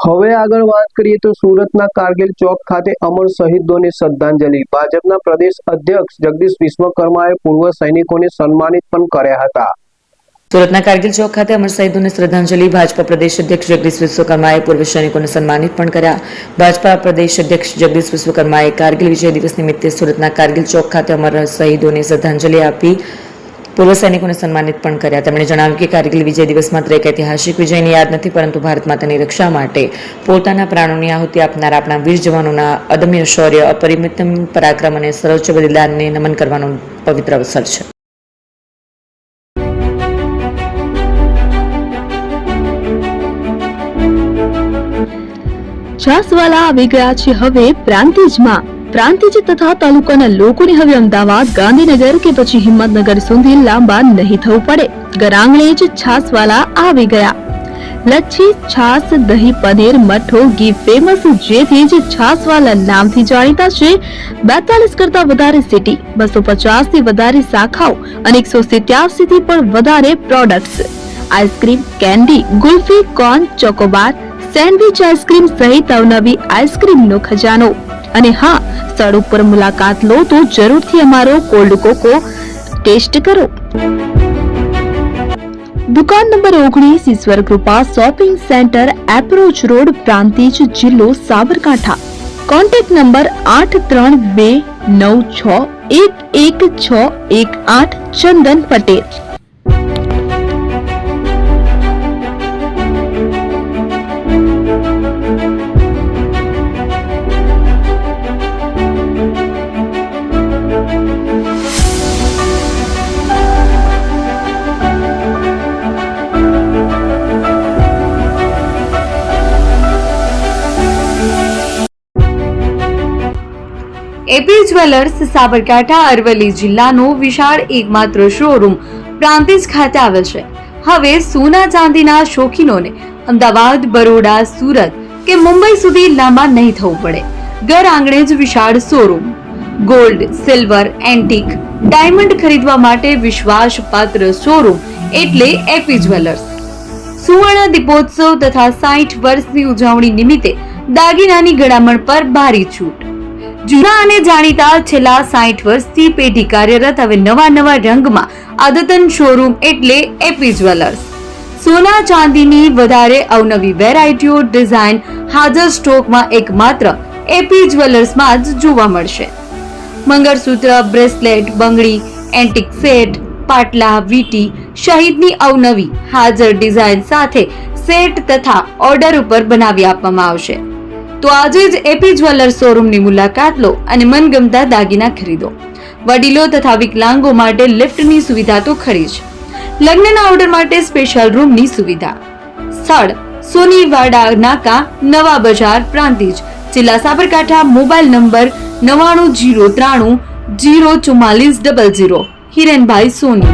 હવે આગળ વાત કરીએ તો સુરતના કારગિલ ચોક ખાતે અમર શહીદોને શ્રદ્ધાંજલિ. ભાજપના પ્રદેશ અધ્યક્ષ જગદીશ વિશ્વકર્માએ પૂર્વ સૈનિકોને સન્માનિત પણ કર્યા હતા. સુરતના કારગિલ ચોક ખાતે અમર શહીદોને શ્રદ્ધાંજલિ. ભાજપા પ્રદેશ અધ્યક્ષ જગદીશ વિશ્વકર્માએ પૂર્વ સૈનિકોને સન્માનિત પણ કર્યા. ભાજપા પ્રદેશ અધ્યક્ષ જગદીશ વિશ્વકર્માએ કારગિલ વિજય દિવસ નિમિત્તે સુરતના કારગિલ ચોક ખાતે અમર શહીદોને શ્રદ્ધાંજલિ આપી પૂર્વ સૈનિકોને સન્માનિત પણ કર્યા. તેમણે જણાવ્યું કે કારગિલ વિજય દિવસ માત્ર એક ઐતિહાસિક વિજયની યાદ નથી, પરંતુ ભારત માતાની રક્ષા માટે પોતાના પ્રાણોની આહુતિ આપનાર આપણા વીર જવાનોના અદમ્ય શૌર્ય, અપરિમિત પરાક્રમ અને સર્વોચ્ચ બલિદાનને નમન કરવાનો પવિત્ર અવસર છે. છાસવાલા આવી ગયા છે હવે પ્રાંતિજમાં. પ્રાંતિજ તથા તાલુકાના લોકોને હવે અમદાવાદ, ગાંધીનગર કે પછી હિંમતનગર સુધી લાંબા નહીં થવું પડે. ઘર આંગણે જ છાસવાલા આવી ગયા. લચ્છી, છાસ, દહીં, પનીર, મઠ્ઠો, ઘી ફેમસ, જેથી જ છાસવાલા નામથી જાણીતા છે. 42 કરતા વધારે સિટી, 250 થી વધારે શાખાઓ અને 187 થી પણ વધારે products. Ice cream, candy, kulfi, corn, Chocobar, sandwich ice cream સહિત અવનવી આઈસ્ક્રીમનો ખજાનો. અને હા, સ્થળ ઉપર મુલાકાત લો તો જરૂરથી અમારો કોલ્ડ કોકો ટેસ્ટ કરો. દુકાન number 19, Ishwar Krupa shopping centre, approach road, Prantij, જિલ્લો Sabarkantha. Contact number 8329611618. Chandan Patel. AP jewellers Sabarkantha Aravalli જિલ્લાનો વિશાળ એકમાત્ર શોરૂમ પ્રાંતિજ ખાતે આવેલ છે. હવે સોના ચાંદીના શોખીનોને અમદાવાદ, બરોડા, સુરત કે મુંબઈ સુધી લાંબા નહીં થવું પડે. ઘર આંગણે જ વિશાળ showroom. Gold, silver, antique, diamond ખરીદવા માટે વિશ્વાસપાત્ર શોરૂમ એટલે એપી જ્વેલર્સ. સુવર્ણ દીપોત્સવ તથા 60 વર્ષની ઉજવણી નિમિત્તે દાગીનાની ગળામણ પર ભારી છૂટ. જૂના અને જાણીતા છેલ્લા 60 વર્ષથી પેઢી કાર્યરત હવે નવા રંગમાં અદ્યતન શોરૂમ એટલે એપી જ્વેલર્સ. સોના ચાંદીની વધારે અવનવી વેરાયટીઓ, ડિઝાઇન હાજર સ્ટોકમાં એકમાત્ર એપી જ્વેલર્સમાં જ જોવા મળશે. મંગળસૂત્ર, બ્રેસલેટ, બંગડી, એન્ટિક સેટ, પાટલા, વીટી સહિતની અવનવી હાજર ડિઝાઇન સાથે સેટ તથા ઓર્ડર ઉપર બનાવી આપવામાં આવશે. તો આજે જ એપી જ્વેલર્સ શોરૂમની મુલાકાત લો અને મનગમતા દાગીના ખરીદો. વડીલો તથા વિકલાંગો માટે લિફ્ટની સુવિધા તો ખરી જ. લગ્નના ઓર્ડર માટે સ્પેશિયલ રૂમની સુવિધા. સ્થળ સોનીવાડા નાકા, નવા બજાર, પ્રાંતિજ, જિલ્લા સાબરકાંઠા. Mobile number 9903304400. હિરેનભાઈ સોની.